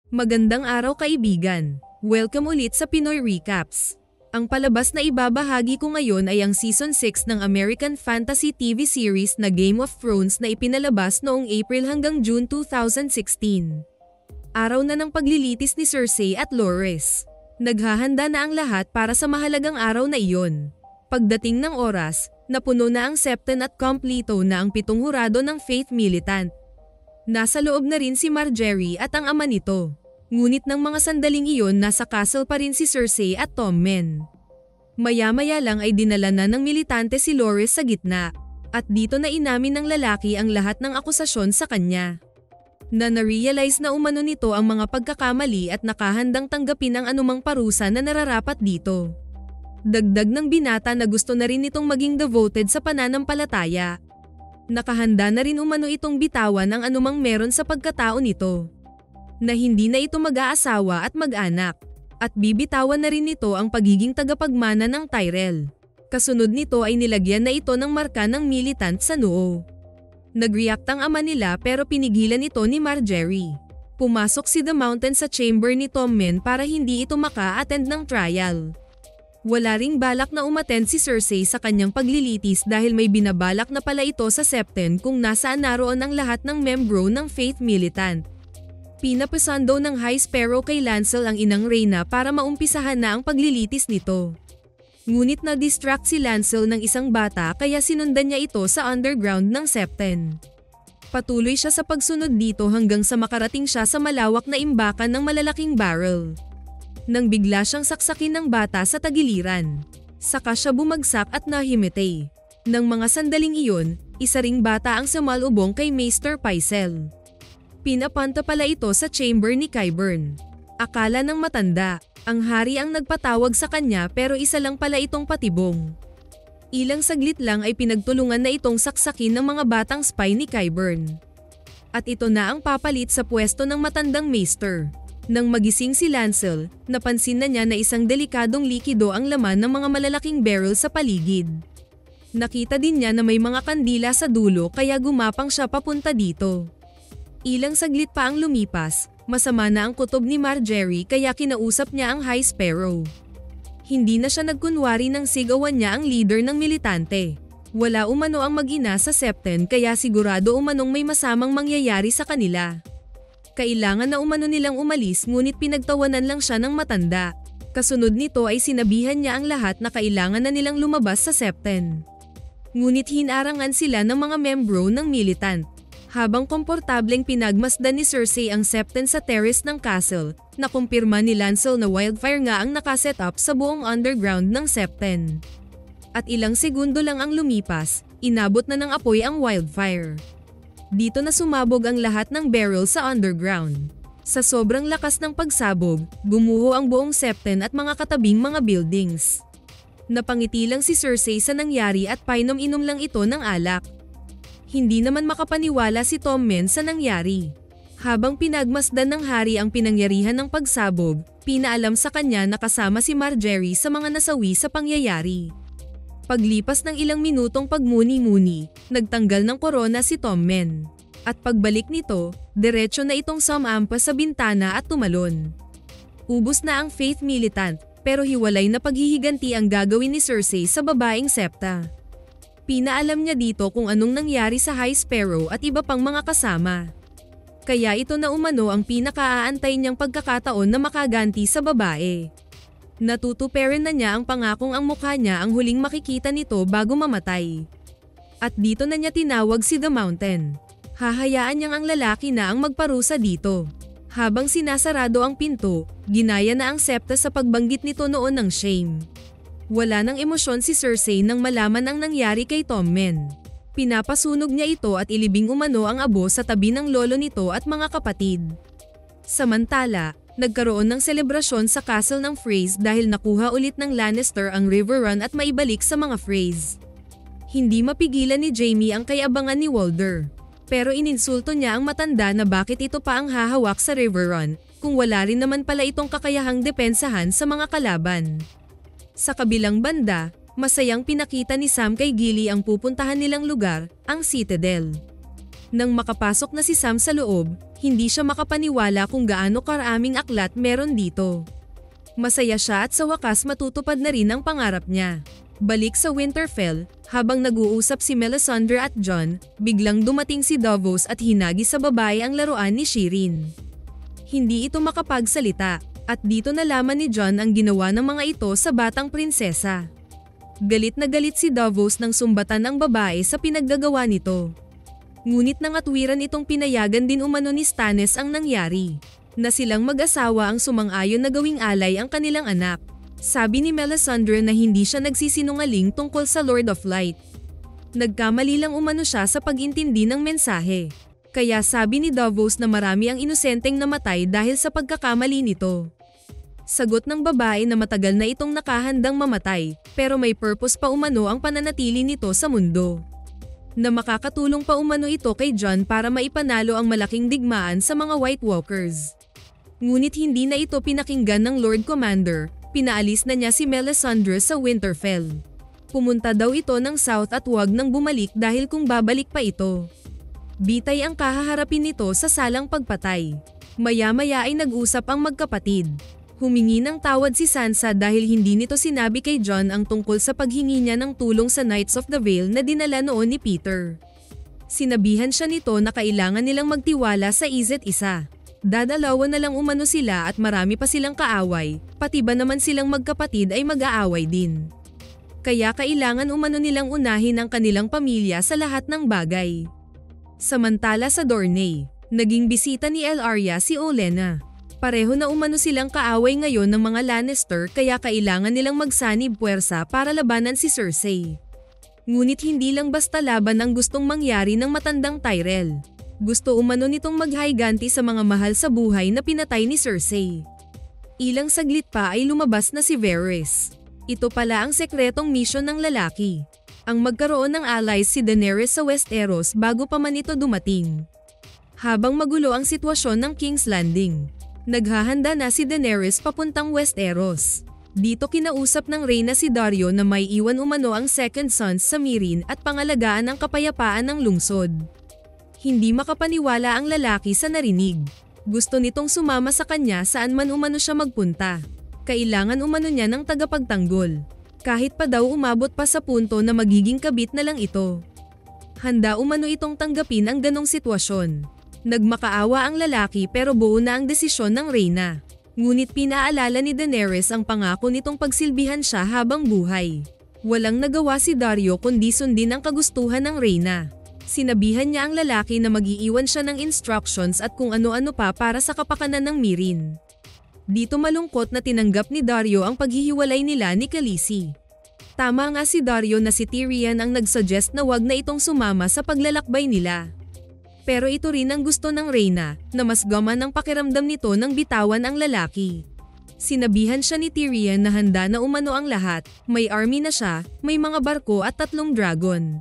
Magandang araw kaibigan. Welcome ulit sa Pinoy Recaps. Ang palabas na ibabahagi ko ngayon ay ang Season 6 ng American Fantasy TV series na Game of Thrones na ipinalabas noong April hanggang June 2016. Araw na ng paglilitis ni Cersei at Loras. Naghahanda na ang lahat para sa mahalagang araw na iyon. Pagdating ng oras, napuno na ang Septon at kompleto na ang 7 hurado ng Faith Militant. Nasa loob na rin si Margaery at ang ama nito. Ngunit ng mga sandaling iyon nasa castle pa rin si Cersei at Tommen. Maya-maya lang ay dinala na ng militante si Loras sa gitna. At dito na inamin ng lalaki ang lahat ng akusasyon sa kanya. Na-realize na umano nito ang mga pagkakamali at nakahandang tanggapin ang anumang parusa na nararapat dito. Dagdag ng binata na gusto na rin itong maging devoted sa pananampalataya. Nakahanda na rin umano itong bitawan ang anumang meron sa pagkatao nito. Na hindi na ito mag-aasawa at mag-anak. At bibitawan na rin nito ang pagiging tagapagmana ng Tyrell. Kasunod nito ay nilagyan na ito ng marka ng militant sa noo. Nag-react ang ama nila pero pinigilan ito ni Margaery. Pumasok si The Mountain sa chamber ni Tommen para hindi ito maka-attend ng trial. Wala ring balak na umattend si Cersei sa kanyang paglilitis dahil may binabalak na pala ito sa Septon kung nasaan naroon ang lahat ng membro ng Faith Militant. Pinapasando ng High Sparrow kay Lancel ang inang Rhaena para maumpisahan na ang paglilitis nito. Ngunit na-distract si Lancel ng isang bata kaya sinundan niya ito sa underground ng Septon. Patuloy siya sa pagsunod dito hanggang sa makarating siya sa malawak na imbakan ng malalaking barrel. Nang bigla siyang saksakin ng bata sa tagiliran. Saka siya bumagsak at nahimatay. Nang mga sandaling iyon, isa ring bata ang sumalubong kay Maester Pycelle. Pinapanta pala ito sa chamber ni Qyburn. Akala ng matanda, ang hari ang nagpatawag sa kanya pero isa lang pala itong patibong. Ilang saglit lang ay pinagtulungan na itong saksakin ng mga batang spy ni Qyburn. At ito na ang papalit sa pwesto ng matandang Maester. Nang magising si Lancel, napansin na niya na isang delikadong likido ang laman ng mga malalaking barrel sa paligid. Nakita din niya na may mga kandila sa dulo kaya gumapang siya papunta dito. Ilang saglit pa ang lumipas, masama na ang kutob ni Margaery kaya kinausap niya ang High Sparrow. Hindi na siya nagkunwari nang sigawan niya ang leader ng militante. Wala umano ang mag-ina sa Septon kaya sigurado umanong may masamang mangyayari sa kanila. Kailangan na umano nilang umalis ngunit pinagtawanan lang siya ng matanda. Kasunod nito ay sinabihan niya ang lahat na kailangan na nilang lumabas sa Septon. Ngunit hinarangan sila ng mga membro ng militant. Habang komportableng pinagmasdan ni Cersei ang Septon sa terrace ng castle, nakumpirma ni Lancel na wildfire nga ang nakaset up sa buong underground ng Septon. At ilang segundo lang ang lumipas, inabot na ng apoy ang wildfire. Dito na sumabog ang lahat ng barrel sa underground. Sa sobrang lakas ng pagsabog, gumuho ang buong Septon at mga katabing mga buildings. Napangiti lang si Cersei sa nangyari at painom-inom lang ito ng alak. Hindi naman makapaniwala si Tommen sa nangyari. Habang pinagmasdan ng hari ang pinangyarihan ng pagsabog, pinaalam sa kanya na kasama si Margaery sa mga nasawi sa pangyayari. Paglipas ng ilang minutong pagmuni-muni, nagtanggal ng korona si Tommen. At pagbalik nito, diretso na itong sumampas sa bintana at tumalon. Ubos na ang Faith Militant, pero hiwalay na paghihiganti ang gagawin ni Cersei sa babaeng septa. Pinaalam niya dito kung anong nangyari sa High Sparrow at iba pang mga kasama. Kaya ito na umano ang pinakaaantay niyang pagkakataon na makaganti sa babae. Natutuparin na niya ang pangakong ang mukha niya ang huling makikita nito bago mamatay. At dito na niya tinawag si The Mountain. Hahayaan niyang ang lalaki na ang magparusa dito. Habang sinasarado ang pinto, ginaya na ang septa sa pagbanggit nito noon ng shame. Wala nang emosyon si Cersei nang malaman ang nangyari kay Tommen. Pinapasunog niya ito at ilibing umano ang abo sa tabi ng lolo nito at mga kapatid. Samantala, nagkaroon ng selebrasyon sa castle ng Freys dahil nakuha ulit ng Lannister ang River Run at maibalik sa mga Freys. Hindi mapigilan ni Jaime ang kayabangan ni Walder. Pero ininsulto niya ang matanda na bakit ito pa ang hahawak sa River Run kung wala rin naman pala itong kakayahang depensahan sa mga kalaban. Sa kabilang banda, masayang pinakita ni Sam kay Gilly ang pupuntahan nilang lugar, ang Citadel. Nang makapasok na si Sam sa loob, Hindi siya makapaniwala kung gaano karaming aklat meron dito. Masaya siya at sa wakas matutupad na rin ang pangarap niya. Balik sa Winterfell, habang nag-uusap si Melisandre at Jon, biglang dumating si Davos at hinagi sa babae ang laruan ni Shireen. Hindi ito makapagsalita, at dito nalaman ni Jon ang ginawa ng mga ito sa batang prinsesa. Galit na galit si Davos nang sumbatan ang babae sa pinaggagawa nito. Ngunit nangatwiran itong pinayagan din umano ni Stannis ang nangyari, na silang mag-asawa ang sumang-ayon na gawing alay ang kanilang anak. Sabi ni Melisandre na hindi siya nagsisinungaling tungkol sa Lord of Light. Nagkamali lang umano siya sa pag-intindi ng mensahe. Kaya sabi ni Davos na marami ang inosenteng namatay dahil sa pagkakamali nito. Sagot ng babae na matagal na itong nakahandang mamatay, pero may purpose pa umano ang pananatili nito sa mundo. Na makakatulong pa umano ito kay Jon para maipanalo ang malaking digmaan sa mga White Walkers. Ngunit hindi na ito pinakinggan ng Lord Commander, pinaalis na niya si Melisandre sa Winterfell. Pumunta daw ito ng South at huwag nang bumalik dahil kung babalik pa ito, bitay ang kahaharapin nito sa salang pagpatay. Maya-maya ay nag-usap ang magkapatid. Humingi ng tawad si Sansa dahil hindi nito sinabi kay Jon ang tungkol sa paghingi niya ng tulong sa Knights of the Vale na dinala noon ni Peter. Sinabihan siya nito na kailangan nilang magtiwala sa isa't isa. Dadalawan na lang umano sila at marami pa silang kaaway, pati ba naman silang magkapatid ay mag-aaway din. Kaya kailangan umano nilang unahin ang kanilang pamilya sa lahat ng bagay. Samantala sa Dorne, naging bisita ni Ellaria si Olenna. Pareho na umano silang kaaway ngayon ng mga Lannister kaya kailangan nilang magsanib puwersa para labanan si Cersei. Ngunit hindi lang basta laban ang gustong mangyari ng matandang Tyrell. Gusto umano nitong maghayganti sa mga mahal sa buhay na pinatay ni Cersei. Ilang saglit pa ay lumabas na si Varys. Ito pala ang sekretong mission ng lalaki. Ang magkaroon ng allies si Daenerys sa Westeros bago pa man ito dumating. Habang magulo ang sitwasyon ng King's Landing, naghahanda na si Daenerys papuntang Westeros. Dito kinausap ng reyna si Daario na may iwan umano ang second sons sa Meereen at pangalagaan ang kapayapaan ng lungsod. Hindi makapaniwala ang lalaki sa narinig. Gusto nitong sumama sa kanya saan man umano siya magpunta. Kailangan umano niya ng tagapagtanggol. Kahit pa daw umabot pa sa punto na magiging kabit na lang ito. Handa umano itong tanggapin ang ganong sitwasyon. Nagmakaawa ang lalaki pero buo na ang desisyon ng reyna. Ngunit pinaalala ni Daenerys ang pangako nitong pagsilbihan siya habang buhay. Walang nagawa si Daario kundi sundin ang kagustuhan ng reyna. Sinabihan niya ang lalaki na mag-iiwan siya ng instructions at kung ano-ano pa para sa kapakanan ng Meereen. Dito malungkot na tinanggap ni Daario ang paghihiwalay nila ni Khaleesi. Tama nga si Daario na si Tyrion ang nagsuggest na wag na itong sumama sa paglalakbay nila. Pero ito rin ang gusto ng reyna, na mas gaman ang pakiramdam nito nang bitawan ang lalaki. Sinabihan siya ni Tyrion na handa na umano ang lahat, may army na siya, may mga barko at 3 dragon.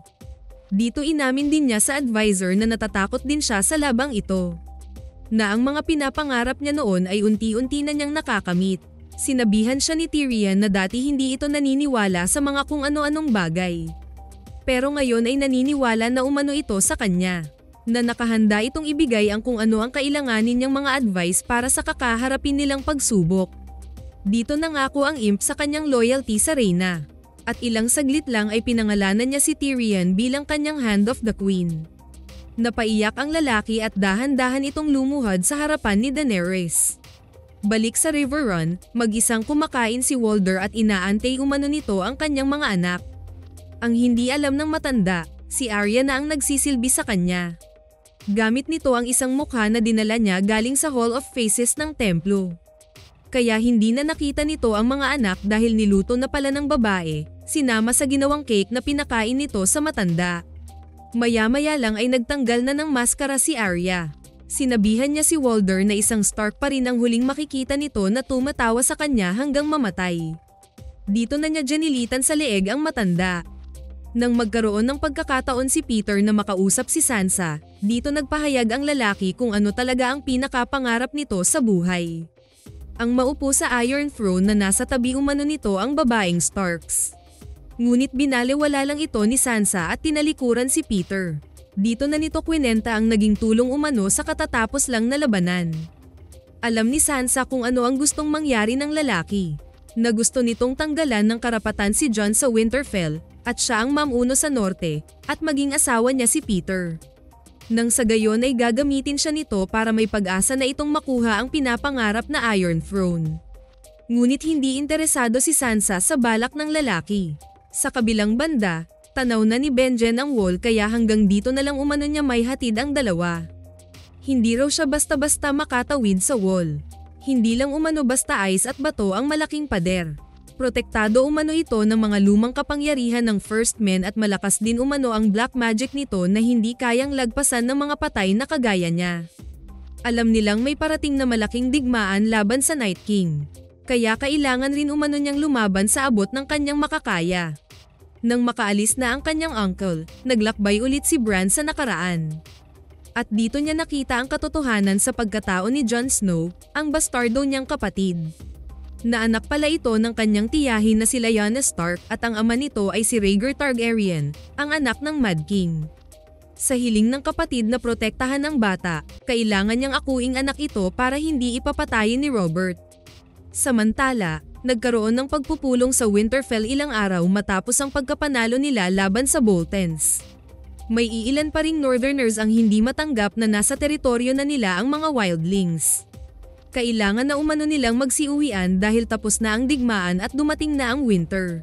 Dito inamin din niya sa advisor na natatakot din siya sa labang ito. Na ang mga pinapangarap niya noon ay unti-unti na niyang nakakamit. Sinabihan siya ni Tyrion na dati hindi ito naniniwala sa mga kung ano-anong bagay. Pero ngayon ay naniniwala na umano ito sa kanya. Na nakahanda itong ibigay ang kung ano ang kailanganin niyang mga advice para sa kakaharapin nilang pagsubok. Dito nangako ang imp sa kanyang loyalty sa reyna. At ilang saglit lang ay pinangalanan niya si Tyrion bilang kanyang Hand of the Queen. Napaiyak ang lalaki at dahan-dahan itong lumuhod sa harapan ni Daenerys. Balik sa River Run, mag-isang kumakain si Walder at inaantay umano nito ang kanyang mga anak. Ang hindi alam ng matanda, si Arya na ang nagsisilbi sa kanya. Gamit nito ang isang mukha na dinala niya galing sa Hall of Faces ng templo. Kaya hindi na nakita nito ang mga anak dahil niluto na pala ng babae, sinama sa ginawang cake na pinakain nito sa matanda. Maya-maya lang ay nagtanggal na ng maskara si Arya. Sinabihan niya si Walder na isang Stark pa rin ang huling makikita nito na tumatawa sa kanya hanggang mamatay. Dito na niya dinilitan sa leeg ang matanda. Nang magkaroon ng pagkakataon si Peter na makausap si Sansa, dito nagpahayag ang lalaki kung ano talaga ang pinakapangarap nito sa buhay. Ang maupo sa Iron Throne na nasa tabi umano nito ang babaeng Starks. Ngunit binaliwala lang ito ni Sansa at tinalikuran si Peter. Dito na nito kwinenta ang naging tulong umano sa katatapos lang na labanan. Alam ni Sansa kung ano ang gustong mangyari ng lalaki, na gusto nitong tanggalan ng karapatan si Jon sa Winterfell, at siya ang mamuno sa norte, at maging asawa niya si Peter. Nang sa gayon ay gagamitin siya nito para may pag-asa na itong makuha ang pinapangarap na Iron Throne. Ngunit hindi interesado si Sansa sa balak ng lalaki. Sa kabilang banda, tanaw na ni Benjen ang wall kaya hanggang dito na lang umano niya may hatid ang dalawa. Hindi raw siya basta-basta makatawid sa wall. Hindi lang umano basta ice at bato ang malaking pader. Protektado umano ito ng mga lumang kapangyarihan ng First Men at malakas din umano ang black magic nito na hindi kayang lagpasan ng mga patay na kagaya niya. Alam nilang may parating na malaking digmaan laban sa Night King. Kaya kailangan rin umano niyang lumaban sa abot ng kanyang makakaya. Nang makaalis na ang kanyang uncle, naglakbay ulit si Bran sa nakaraan. At dito niya nakita ang katotohanan sa pagkatao ni Jon Snow, ang bastardo niyang kapatid. Na anak pala ito ng kanyang tiyahin na si Lyanna Stark at ang ama nito ay si Rhaegar Targaryen, ang anak ng Mad King. Sa hiling ng kapatid na protektahan ang bata, kailangan niyang akuing anak ito para hindi ipapatayin ni Robert. Samantala, nagkaroon ng pagpupulong sa Winterfell ilang araw matapos ang pagkapanalo nila laban sa Boltons. May iilan pa ring Northerners ang hindi matanggap na nasa teritoryo na nila ang mga wildlings. Kailangan na umano nilang magsiuwian dahil tapos na ang digmaan at dumating na ang winter.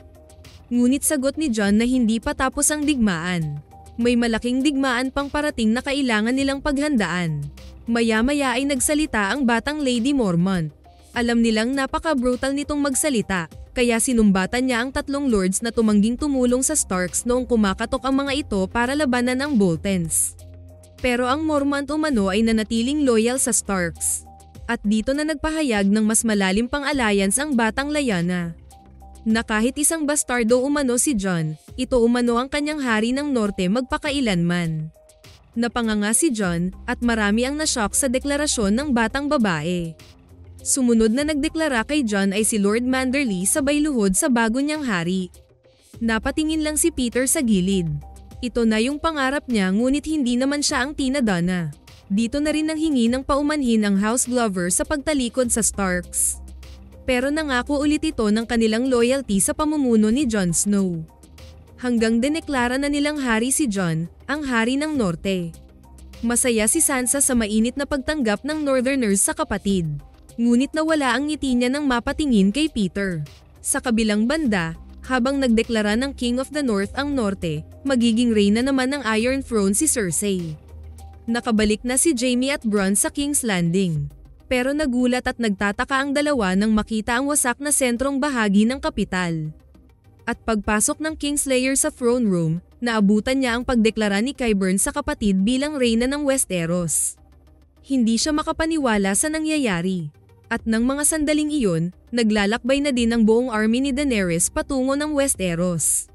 Ngunit sagot ni Jon na hindi pa tapos ang digmaan. May malaking digmaan pang parating na kailangan nilang paghandaan. Maya-maya ay nagsalita ang batang Lady Mormont. Alam nilang napaka-brutal nitong magsalita, kaya sinumbatan niya ang tatlong lords na tumangging tumulong sa Starks noong kumakatok ang mga ito para labanan ang Boltons. Pero ang Mormont umano ay nanatiling loyal sa Starks. At dito na nagpahayag ng mas malalim pang alliance ang batang Lyanna. Na kahit isang bastardo umano si Jon, ito umano ang kanyang hari ng norte magpakailanman. Napanganga si Jon at marami ang nashock sa deklarasyon ng batang babae. Sumunod na nagdeklara kay Jon ay si Lord Manderly sabay luhod sa bago niyang hari. Napatingin lang si Peter sa gilid. Ito na yung pangarap niya ngunit hindi naman siya ang tinadana. Dito na rin nanghingi ng paumanhin ang House Glover sa pagtalikod sa Starks. Pero nangako ulit ito ng kanilang loyalty sa pamumuno ni Jon Snow. Hanggang dineklara na nilang hari si Jon, ang hari ng norte. Masaya si Sansa sa mainit na pagtanggap ng Northerners sa kapatid. Ngunit nawala ang ngiti niya nang mapatingin kay Peter. Sa kabilang banda, habang nagdeklara ng King of the North ang norte, magiging reyna naman ng Iron Throne si Cersei. Nakabalik na si Jaime at Bronn sa King's Landing. Pero nagulat at nagtataka ang dalawa nang makita ang wasak na sentrong bahagi ng kapital. At pagpasok ng Kingslayer sa throne room, naabutan niya ang pagdeklara ni Qyburn sa kapatid bilang reyna ng Westeros. Hindi siya makapaniwala sa nangyayari. At nang mga sandaling iyon, naglalakbay na din ang buong army ni Daenerys patungo ng Westeros.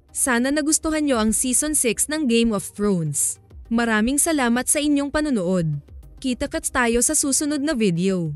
Sana nagustuhan nyo ang Season 6 ng Game of Thrones. Maraming salamat sa inyong panonood. Kita-kits tayo sa susunod na video.